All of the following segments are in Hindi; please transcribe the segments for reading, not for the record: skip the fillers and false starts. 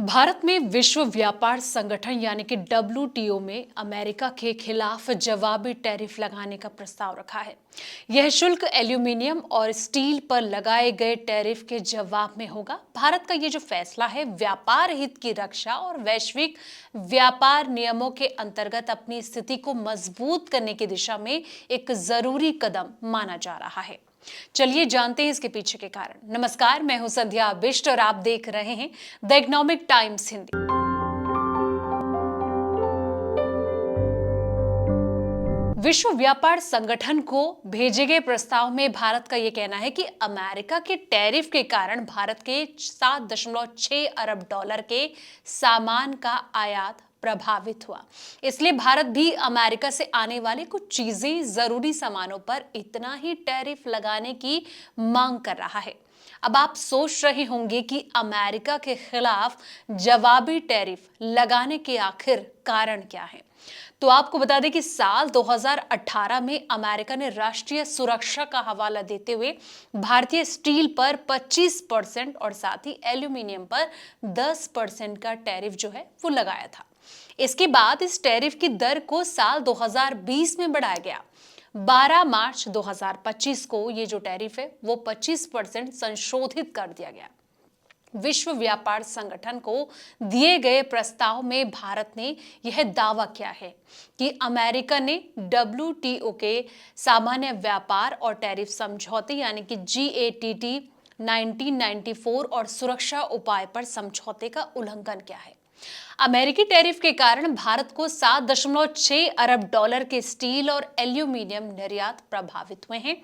भारत में विश्व व्यापार संगठन यानी कि WTO में अमेरिका के खिलाफ जवाबी टैरिफ लगाने का प्रस्ताव रखा है। यह शुल्क एल्यूमीनियम और स्टील पर लगाए गए टैरिफ के जवाब में होगा। भारत का ये जो फैसला है व्यापार हित की रक्षा और वैश्विक व्यापार नियमों के अंतर्गत अपनी स्थिति को मजबूत करने की दिशा में एक जरूरी कदम माना जा रहा है। चलिए जानते हैं इसके पीछे के कारण। नमस्कार, मैं हूं संध्या बिष्ट और आप देख रहे हैं द इकोनॉमिक टाइम्स हिंदी। विश्व व्यापार संगठन को भेजे गए प्रस्ताव में भारत का यह कहना है कि अमेरिका के टैरिफ के कारण भारत के 7.6 अरब डॉलर के सामान का आयात प्रभावित हुआ। इसलिए भारत भी अमेरिका से आने वाले कुछ चीजें, जरूरी सामानों पर इतना ही टैरिफ लगाने की मांग कर रहा है। अब आप सोच रहे होंगे कि अमेरिका के खिलाफ जवाबी टैरिफ लगाने के आखिर कारण क्या है। तो आपको बता दें कि साल 2018 में अमेरिका ने राष्ट्रीय सुरक्षा का हवाला देते हुए भारतीय स्टील पर 25% और साथ ही एल्यूमीनियम पर 10% का टैरिफ जो है वो लगाया था। इसके बाद इस टैरिफ की दर को साल 2020 में बढ़ाया गया। 12 मार्च 2025 को ये जो टैरिफ है वो 25% संशोधित कर दिया गया। विश्व व्यापार संगठन को दिए गए प्रस्ताव में भारत ने यह दावा किया है कि अमेरिका ने WTO के सामान्य व्यापार और टैरिफ समझौते यानी कि GATT 1994 और सुरक्षा उपाय पर समझौते का उल्लंघन किया है। अमेरिकी टैरिफ के कारण भारत को 7.6 अरब डॉलर के स्टील और एल्यूमीनियम निर्यात प्रभावित हुए हैं,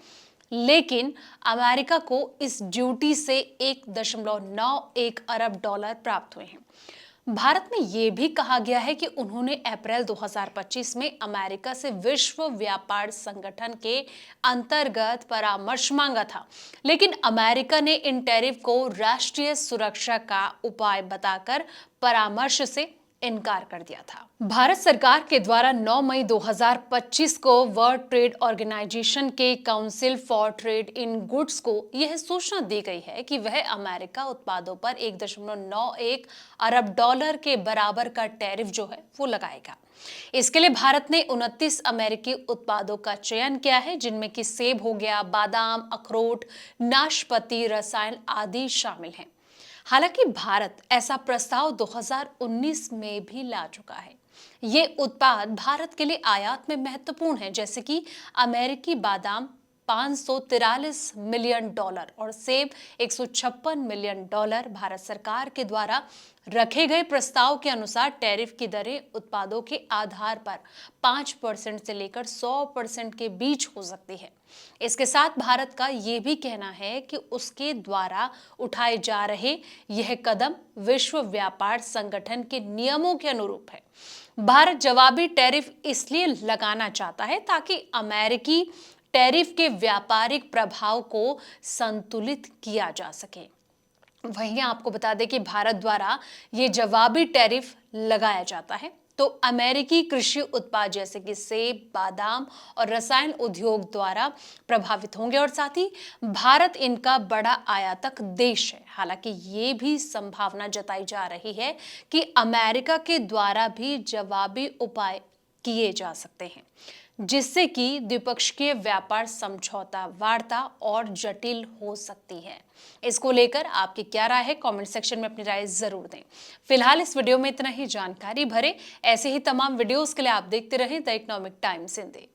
लेकिन अमेरिका को इस ड्यूटी से 1.91 अरब डॉलर प्राप्त हुए हैं। भारत में यह भी कहा गया है कि उन्होंने अप्रैल 2025 में अमेरिका से विश्व व्यापार संगठन के अंतर्गत परामर्श मांगा था, लेकिन अमेरिका ने इन टैरिफ को राष्ट्रीय सुरक्षा का उपाय बताकर परामर्श से इनकार कर दिया था। भारत सरकार के द्वारा 9 मई 2025 को वर्ल्ड ट्रेड ऑर्गेनाइजेशन के council for trade in goods को यह सूचना दी गई है कि वह अमेरिका उत्पादों पर 1.91 अरब डॉलर के बराबर का टैरिफ जो है वो लगाएगा। इसके लिए भारत ने 29 अमेरिकी उत्पादों का चयन किया है, जिनमें कि सेब हो गया, बादाम, अखरोट, नाशपाती, रसायन आदि शामिल हैं। हालांकि भारत ऐसा प्रस्ताव 2019 में भी ला चुका है। ये उत्पाद भारत के लिए आयात में महत्वपूर्ण है, जैसे कि अमेरिकी बादाम 543 मिलियन डॉलर और सेब 156 मिलियन डॉलर। भारत सरकार के द्वारा रखे गए प्रस्ताव के अनुसार टैरिफ की दरें उत्पादों के आधार पर 5% से लेकर 100% के बीच हो सकती है। इसके साथ भारत का ये भी कहना है कि उसके द्वारा उठाए जा रहे यह कदम विश्व व्यापार संगठन के नियमों के अनुरूप है। भारत जवाबी टैरिफ इसलिए लगाना चाहता है ताकि अमेरिकी टैरिफ के व्यापारिक प्रभाव को संतुलित किया जा सके। वहीं आपको बता दें कि भारत द्वारा ये जवाबी टैरिफ लगाया जाता है तो अमेरिकी कृषि उत्पाद जैसे कि सेब, बादाम और रसायन उद्योग द्वारा प्रभावित होंगे और साथ ही भारत इनका बड़ा आयातक देश है। हालांकि ये भी संभावना जताई जा रही है कि अमेरिका के द्वारा भी जवाबी उपाय किए जा सकते हैं, जिससे कि द्विपक्षीय व्यापार समझौता वार्ता और जटिल हो सकती है। इसको लेकर आपकी क्या राय है, कमेंट सेक्शन में अपनी राय जरूर दें। फिलहाल इस वीडियो में इतना ही। जानकारी भरे ऐसे ही तमाम वीडियोस के लिए आप देखते रहें द इकोनॉमिक टाइम्स हिंदी।